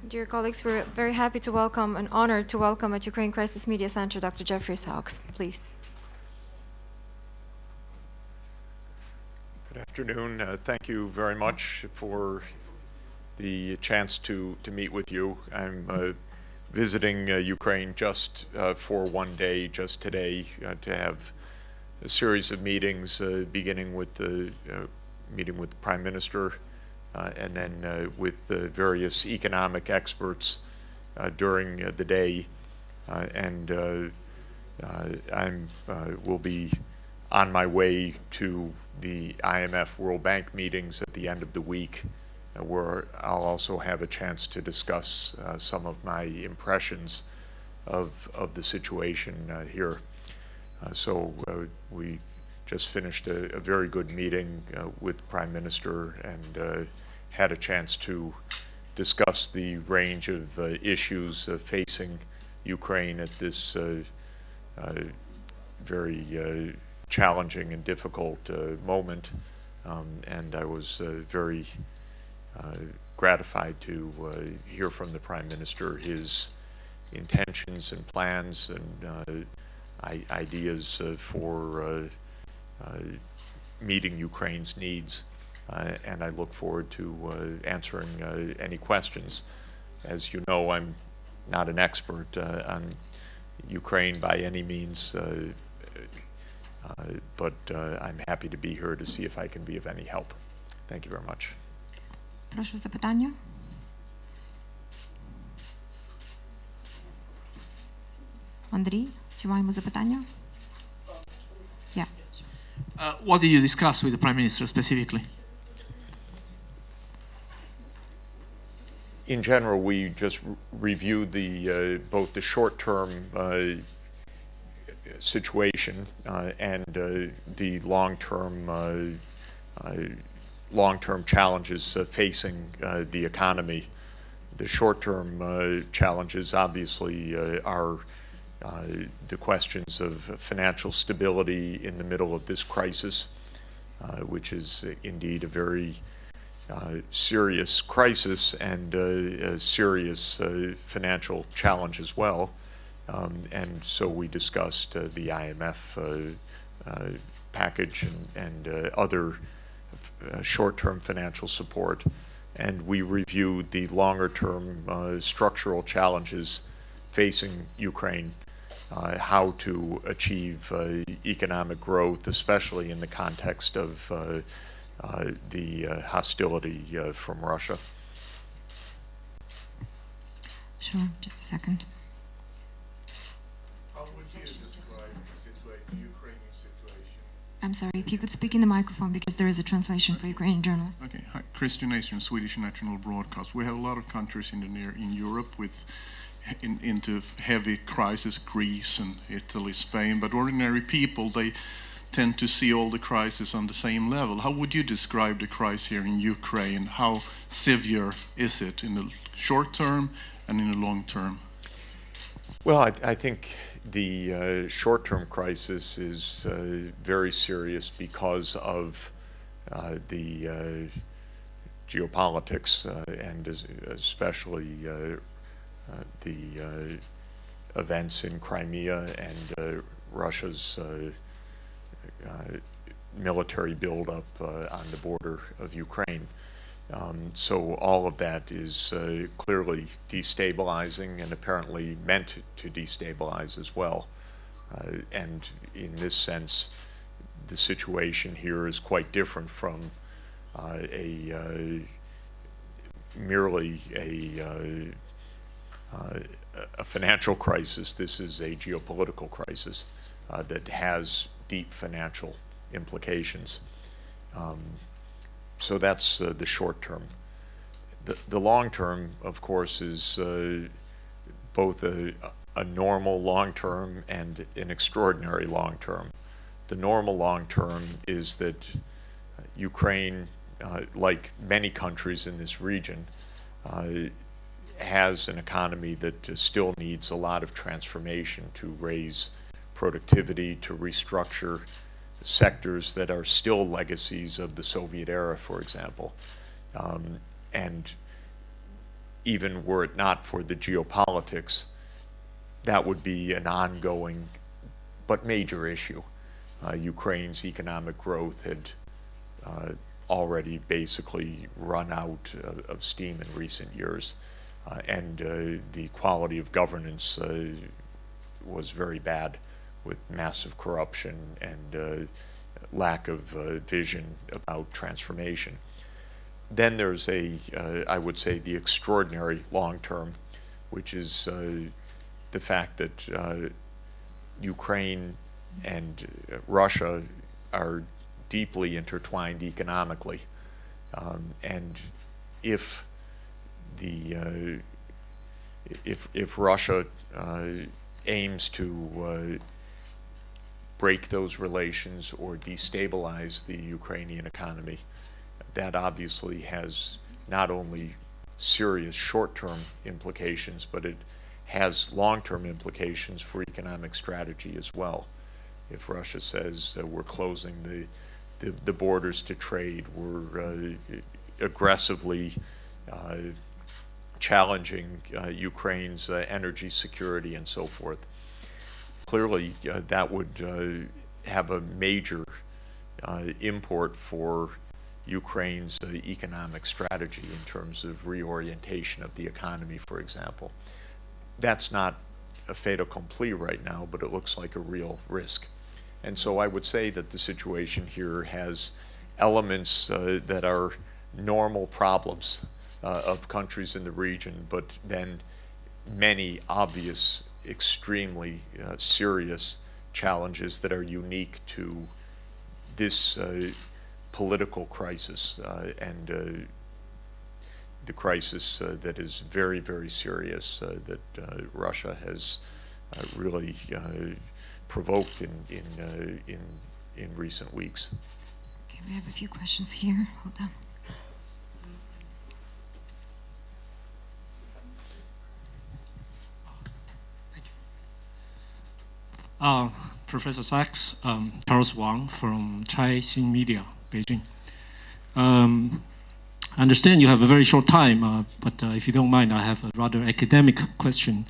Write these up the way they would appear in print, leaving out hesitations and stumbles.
Dear colleagues, we're very happy to welcome and honored to welcome at Ukraine Crisis Media Center Dr. Jeffrey Sachs. Please. Good afternoon. Thank you very much for the chance to meet with you. I'm visiting Ukraine just for one day, just today, to have a series of meetings, beginning with the meeting with the Prime Minister, and then with the various economic experts during the day. And I will be on my way to the IMF World Bank meetings at the end of the week, where I'll also have a chance to discuss some of my impressions of the situation here. So we just finished a very good meeting with the Prime Minister and had a chance to discuss the range of issues facing Ukraine at this very challenging and difficult moment, and I was very gratified to hear from the Prime Minister his intentions and plans and ideas for meeting Ukraine's needs, and I look forward to answering any questions. As you know, I'm not an expert on Ukraine by any means, but I'm happy to be here to see if I can be of any help. Thank you very much. Прошу запитання. Андрій, чи маємо запитання? Yeah. What did you discuss with the Prime Minister specifically? In general, we just reviewed the both the short-term situation and the long-term challenges facing the economy. The short-term challenges obviously are the questions of financial stability in the middle of this crisis, which is indeed a very serious crisis and a serious financial challenge as well. And so we discussed the IMF package and other short-term financial support, and we reviewed the longer-term structural challenges facing Ukraine, how to achieve economic growth, especially in the context of the hostility from Russia. Sure, just a second. How would you describe the Ukrainian situation? I'm sorry, if you could speak in the microphone because there is a translation for Ukrainian journalists. Okay, hi, Christian Nation, Swedish National Broadcast. We have a lot of countries in Europe with into heavy crisis, Greece and Italy, Spain, but ordinary people, they tend to see all the crises on the same level. How would you describe the crisis here in Ukraine? How severe is it in the short term and in the long term? Well, I think the short-term crisis is very serious because of the geopolitics and especially the events in Crimea and Russia's military buildup on the border of Ukraine. So all of that is clearly destabilizing and apparently meant to destabilize as well. And in this sense, the situation here is quite different from merely a financial crisis. This is a geopolitical crisis that has deep financial implications. So that's the short term. The long term, of course, is both a normal long term and an extraordinary long term. The normal long term is that Ukraine, like many countries in this region, has an economy that still needs a lot of transformation to raise productivity, to restructure sectors that are still legacies of the Soviet era, for example. And even were it not for the geopolitics, that would be an ongoing but major issue. Ukraine's economic growth had already basically run out of steam in recent years, and the quality of governance was very bad, with massive corruption and lack of vision about transformation. Then there's I would say, the extraordinary long term, which is the fact that Ukraine and Russia are deeply intertwined economically, and if Russia aims to break those relations or destabilize the Ukrainian economy, that obviously has not only serious short-term implications, but it has long-term implications for economic strategy as well. If Russia says we're closing the borders to trade, we're aggressively challenging Ukraine's energy security and so forth, clearly that would have a major import for Ukraine's economic strategy in terms of reorientation of the economy, for example. That's not a fait accompli right now, but it looks like a real risk. And so I would say that the situation here has elements that are normal problems of countries in the region, but then many obvious, extremely serious challenges that are unique to this political crisis and the crisis that is very, very serious that Russia has really provoked in recent weeks. Okay, we have a few questions here. Hold on. Professor Sachs, Charles Wang from Caixin Media, Beijing. I understand you have a very short time, but if you don't mind, I have a rather academic question.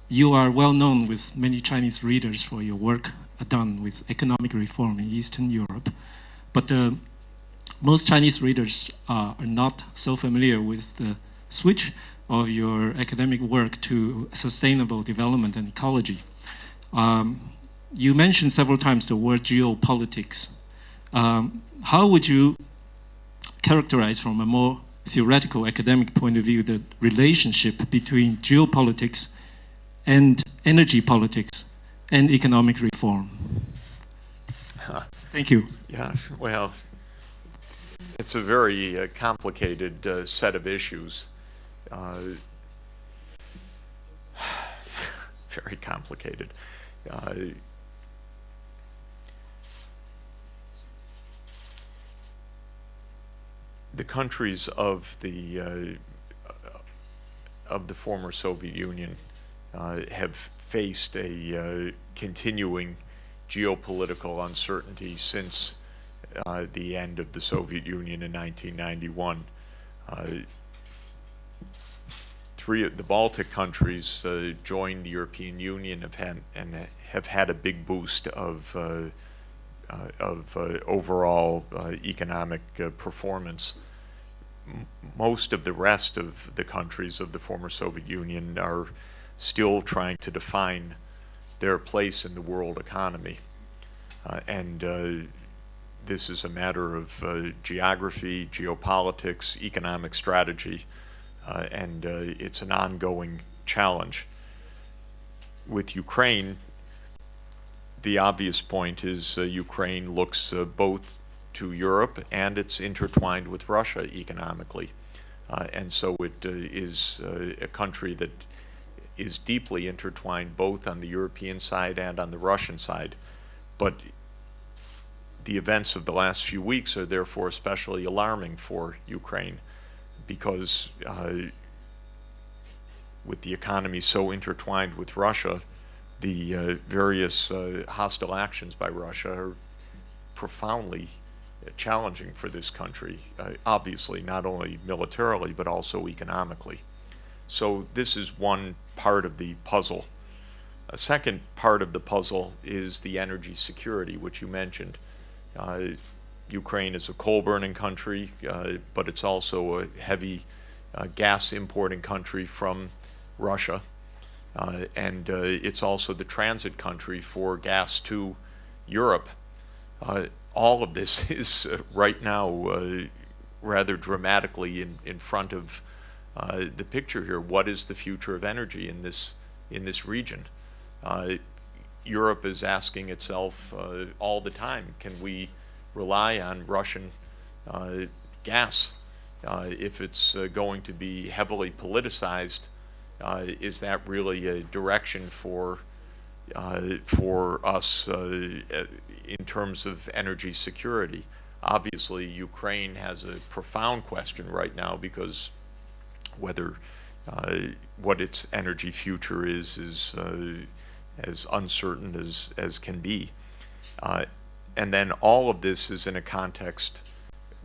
You are well known with many Chinese readers for your work done with economic reform in Eastern Europe, but most Chinese readers are not so familiar with the switch of your academic work to sustainable development and ecology. You mentioned several times the word geopolitics. How would you characterize from a more theoretical academic point of view the relationship between geopolitics and energy politics and economic reform? Thank you. Yeah, well, it's a very complicated set of issues. Very complicated. The countries of the former Soviet Union have faced a continuing geopolitical uncertainty since the end of the Soviet Union in 1991. Three of the Baltic countries joined the European Union have had a big boost of overall economic performance. Most of the rest of the countries of the former Soviet Union are still trying to define their place in the world economy. And this is a matter of geography, geopolitics, economic strategy, and it's an ongoing challenge. With Ukraine, the obvious point is Ukraine looks both to Europe and it's intertwined with Russia economically. And so it is a country that is deeply intertwined both on the European side and on the Russian side. But the events of the last few weeks are therefore especially alarming for Ukraine because with the economy so intertwined with Russia, the various hostile actions by Russia are profoundly challenging for this country, obviously not only militarily but also economically. So this is one part of the puzzle. A second part of the puzzle is the energy security, which you mentioned. Ukraine is a coal-burning country, but it's also a heavy gas importing country from Russia. And it's also the transit country for gas to Europe. All of this is right now rather dramatically in front of the picture here. What is the future of energy in this region? Europe is asking itself all the time, can we rely on Russian gas? If it's going to be heavily politicized, is that really a direction for us in terms of energy security? Obviously, Ukraine has a profound question right now, because whether what its energy future is as uncertain as can be. And then all of this is in a context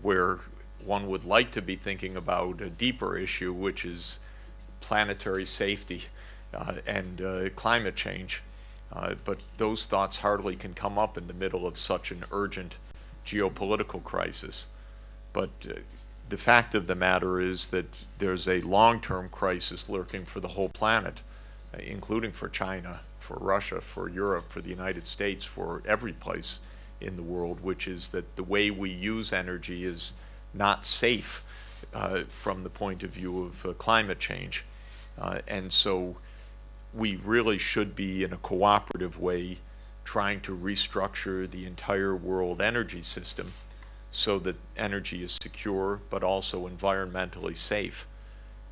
where one would like to be thinking about a deeper issue, which is planetary safety and climate change. But those thoughts hardly can come up in the middle of such an urgent geopolitical crisis. But the fact of the matter is that there's a long-term crisis lurking for the whole planet, including for China, for Russia, for Europe, for the United States, for every place in the world, which is that the way we use energy is not safe from the point of view of climate change. And so we really should be, in a cooperative way, trying to restructure the entire world energy system so that energy is secure but also environmentally safe.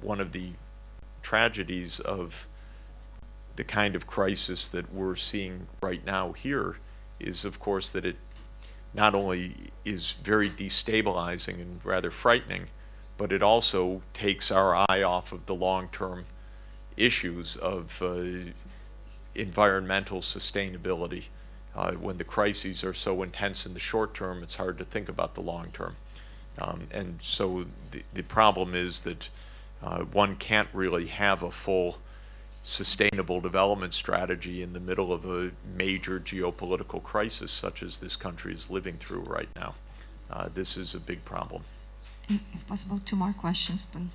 One of the tragedies of the kind of crisis that we're seeing right now here is, of course, that it not only is very destabilizing and rather frightening, but it also takes our eye off of the long-term issues of environmental sustainability. When the crises are so intense in the short term, it's hard to think about the long term. And so the problem is that one can't really have a full sustainable development strategy in the middle of a major geopolitical crisis such as this country is living through right now. This is a big problem. If possible, 2 more questions, please.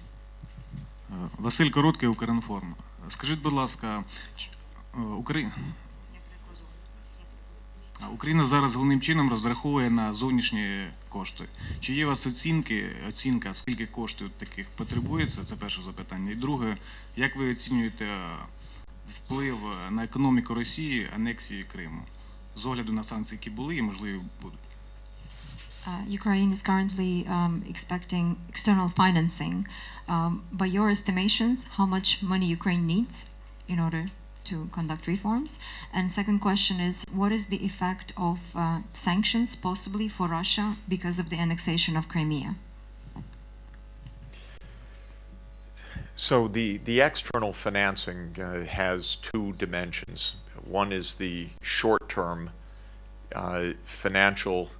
Василь Короткий, Укрінформ. Скажіть, будь ласка, Україна зараз головним чином розраховує на зовнішні кошти. Чи є у вас оцінка, скільки коштів таких потребується? Це перше запитання. І друге, як ви оцінюєте вплив на економіку Росії анексії Криму? З огляду на санкції, які були і, можливо, будуть. Ukraine is currently expecting external financing. By your estimations, how much money Ukraine needs in order to conduct reforms? And second question is, what is the effect of sanctions possibly for Russia because of the annexation of Crimea? So the external financing has 2 dimensions. One is the short-term financial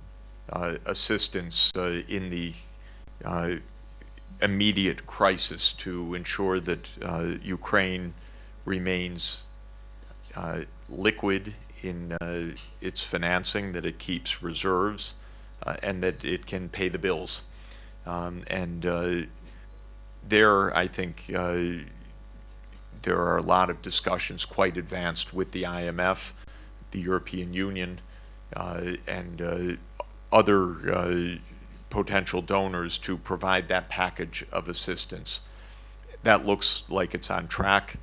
assistance in the immediate crisis to ensure that Ukraine remains liquid in its financing, that it keeps reserves, and that it can pay the bills. And there, I think, there are a lot of discussions quite advanced with the IMF, the European Union, and other potential donors to provide that package of assistance. That looks like it's on track.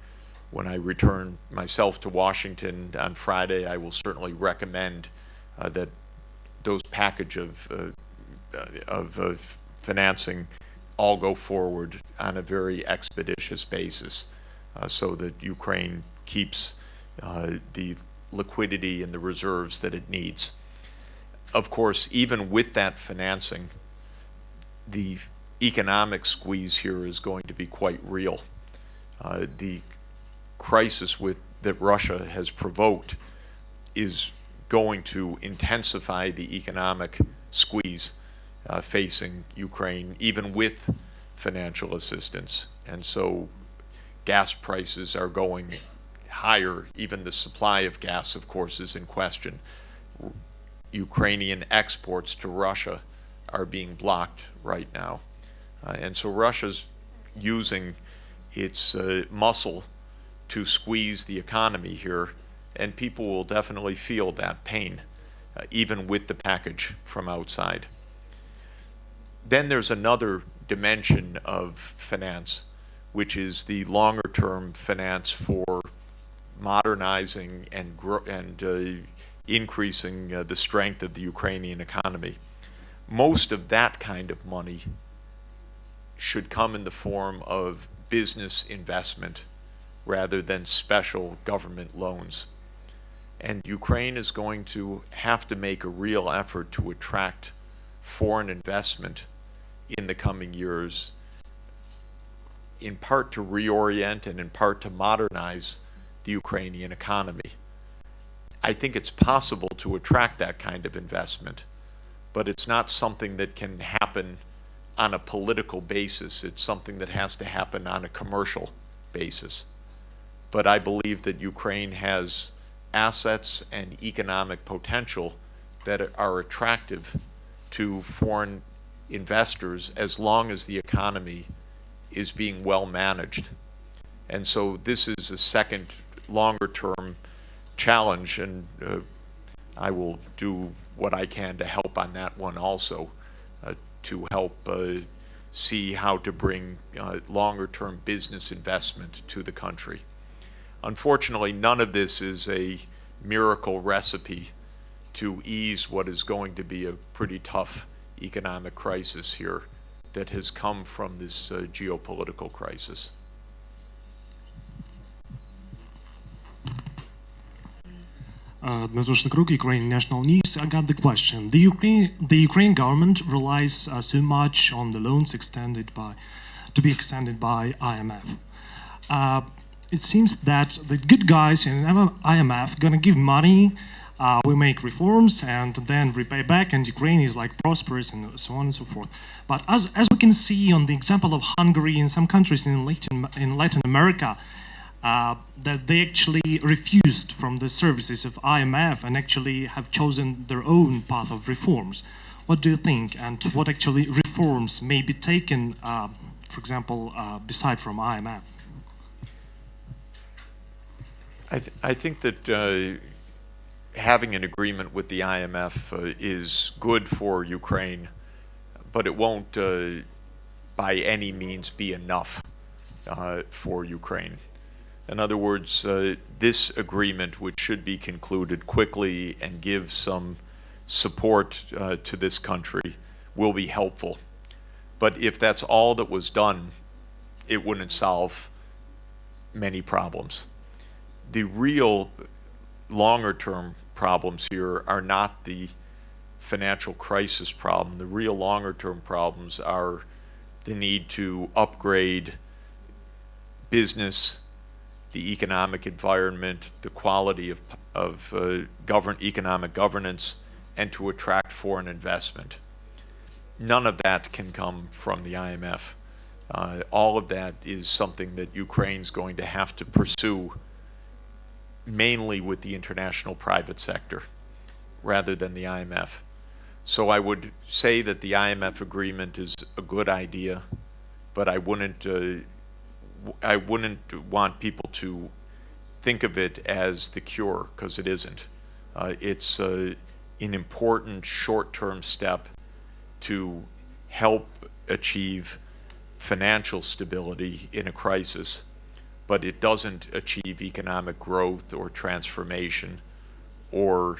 When I return myself to Washington on Friday, I will certainly recommend that those package of financing all go forward on a very expeditious basis so that Ukraine keeps the liquidity and the reserves that it needs. Of course, even with that financing, the economic squeeze here is going to be quite real. The crisis that Russia has provoked is going to intensify the economic squeeze facing Ukraine, even with financial assistance. And so gas prices are going higher. Even the supply of gas, of course, is in question. Ukrainian exports to Russia are being blocked right now. And so Russia's using its muscle to squeeze the economy here, and people will definitely feel that pain, even with the package from outside. Then there's another dimension of finance, which is the longer-term finance for modernizing and increasing the strength of the Ukrainian economy. Most of that kind of money should come in the form of business investment rather than special government loans. And Ukraine is going to have to make a real effort to attract foreign investment in the coming years, in part to reorient and in part to modernize the Ukrainian economy. I think it's possible to attract that kind of investment, but it's not something that can happen on a political basis. It's something that has to happen on a commercial basis. But I believe that Ukraine has assets and economic potential that are attractive to foreign investors as long as the economy is being well managed. And so this is a second longer term challenge, and I will do what I can to help on that one also, to help see how to bring longer term business investment to the country. Unfortunately, none of this is a miracle recipe to ease what is going to be a pretty tough economic crisis here that has come from this geopolitical crisis. Dmytro Shnikruk, Ukrainian National News. I got the question. The Ukrainian government relies so much on the loans to be extended by IMF. It seems that the good guys in IMF gonna give money, we make reforms and then repay back, and Ukraine is like prosperous and so on and so forth. But as we can see on the example of Hungary and some countries in Latin America, that they actually refused from the services of IMF and actually have chosen their own path of reforms. What do you think, and what actually reforms may be taken, for example, beside from IMF? I think that having an agreement with the IMF is good for Ukraine, but it won't by any means be enough for Ukraine. In other words, this agreement, which should be concluded quickly and give some support to this country, will be helpful. But if that's all that was done, it wouldn't solve many problems. The real longer-term problems here are not the financial crisis problem. The real longer-term problems are the need to upgrade business, the economic environment, the quality of economic governance, and to attract foreign investment. None of that can come from the IMF. All of that is something that Ukraine's going to have to pursue mainly with the international private sector rather than the IMF. So I would say that the IMF agreement is a good idea, but I wouldn't want people to think of it as the cure, because it isn't. It's an important short-term step to help achieve financial stability in a crisis, but it doesn't achieve economic growth or transformation or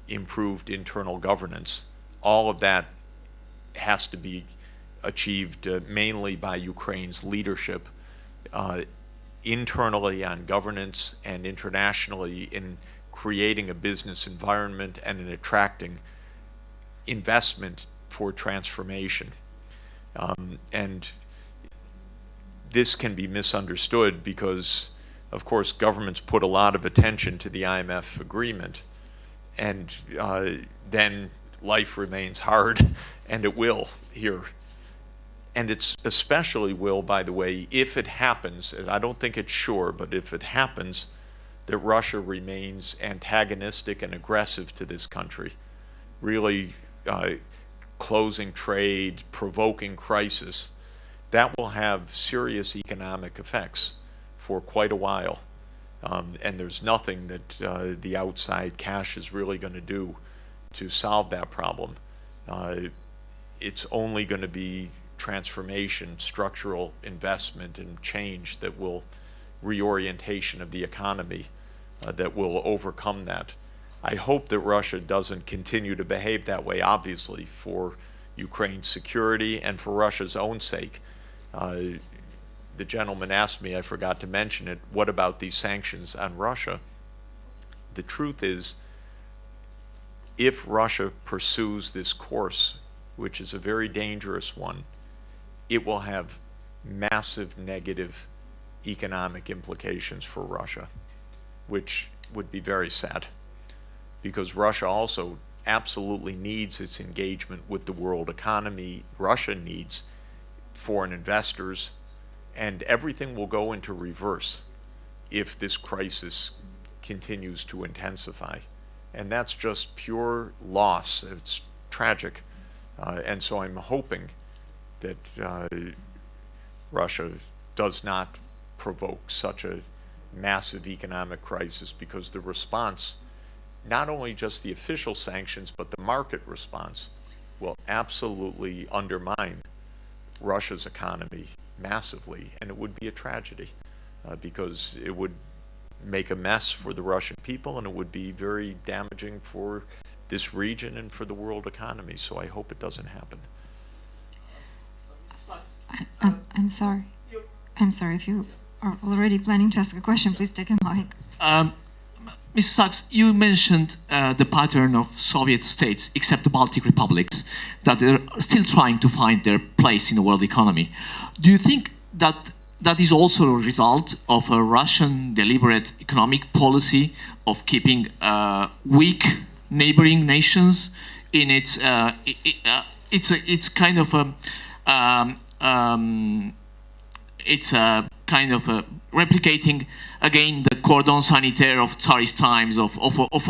improved internal governance. All of that has to be achieved mainly by Ukraine's leadership, internally on governance and internationally in creating a business environment and in attracting investment for transformation. And this can be misunderstood because, of course, governments put a lot of attention to the IMF agreement, and then life remains hard, and it will here. And it's especially will, by the way, if it happens, and I don't think it's sure, but if it happens, that Russia remains antagonistic and aggressive to this country, really closing trade, provoking crisis, that will have serious economic effects for quite a while. And there's nothing that the outside cash is really going to do to solve that problem. It's only going to be transformation, structural investment, and change that will, reorientation of the economy that will overcome that. I hope that Russia doesn't continue to behave that way, obviously, for Ukraine's security and for Russia's own sake. The gentleman asked me, I forgot to mention it, what about these sanctions on Russia? The truth is, if Russia pursues this course, which is a very dangerous one, it will have massive negative economic implications for Russia, which would be very sad, because Russia also absolutely needs its engagement with the world economy. Russia needs foreign investors, and everything will go into reverse if this crisis continues to intensify. And that's just pure loss. It's tragic. And so I'm hoping that Russia does not provoke such a massive economic crisis, because the response, not only just the official sanctions, but the market response, will absolutely undermine Russia's economy massively, and it would be a tragedy because it would make a mess for the Russian people, and it would be very damaging for this region and for the world economy. So I hope it doesn't happen. I'm sorry. I'm sorry. If you are already planning to ask a question, please take a mic. Mr. Sachs, you mentioned the pattern of Soviet states, except the Baltic republics, that are still trying to find their place in the world economy. Do you think that that is also a result of a Russian deliberate economic policy of keeping weak neighboring nations in its kind of a replicating again the cordon sanitaire of Tsarist times of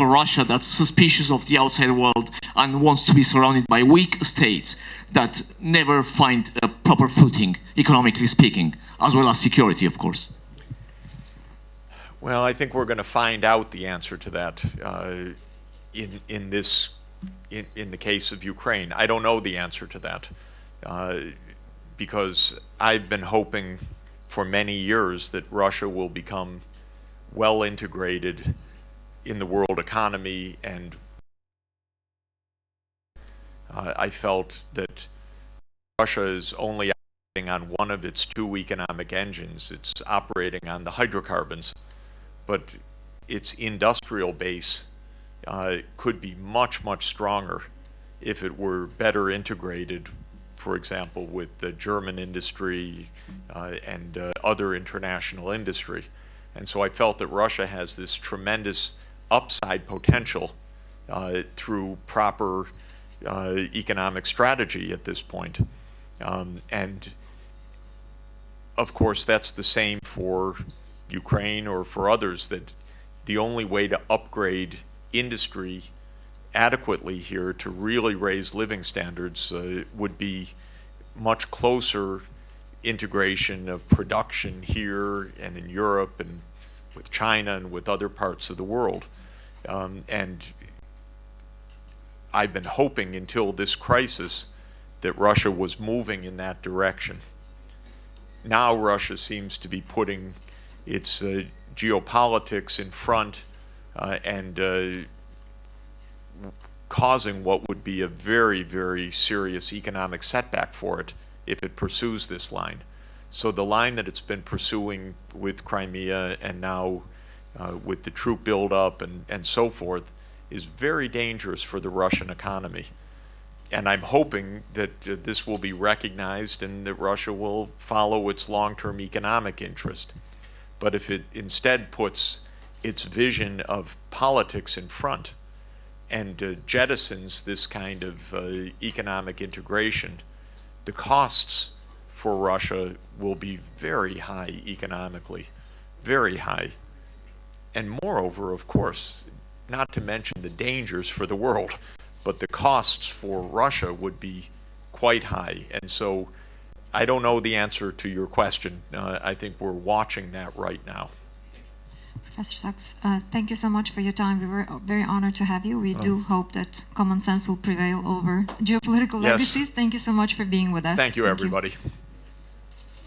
a Russia that's suspicious of the outside world and wants to be surrounded by weak states that never find a proper footing, economically speaking, as well as security, of course? Well, I think we're going to find out the answer to that in the case of Ukraine. I don't know the answer to that because I've been hoping for many years that Russia will become well integrated in the world economy, and I felt that Russia is only operating on one of its two economic engines. It's operating on the hydrocarbons, but its industrial base could be much, much stronger if it were better integrated, for example, with the German industry and other international industry. And so I felt that Russia has this tremendous upside potential through proper economic strategy at this point. And of course, that's the same for Ukraine or for others, that the only way to upgrade industry adequately here to really raise living standards would be much closer integration of production here and in Europe and with China and with other parts of the world. And I've been hoping until this crisis that Russia was moving in that direction. Now Russia seems to be putting its geopolitics in front and causing what would be a very, very serious economic setback for it if it pursues this line. So the line that it's been pursuing with Crimea and now with the troop buildup and so forth is very dangerous for the Russian economy. And I'm hoping that this will be recognized and that Russia will follow its long-term economic interest. But if it instead puts its vision of politics in front and jettisons this kind of economic integration, the costs for Russia will be very high economically, very high. And moreover, of course, not to mention the dangers for the world, but the costs for Russia would be quite high. And so I don't know the answer to your question. I think we're watching that right now. Professor Sachs, thank you so much for your time. We were very honored to have you. We do hope that common sense will prevail over geopolitical Yes. legacies. Thank you so much for being with us. Thank you, everybody.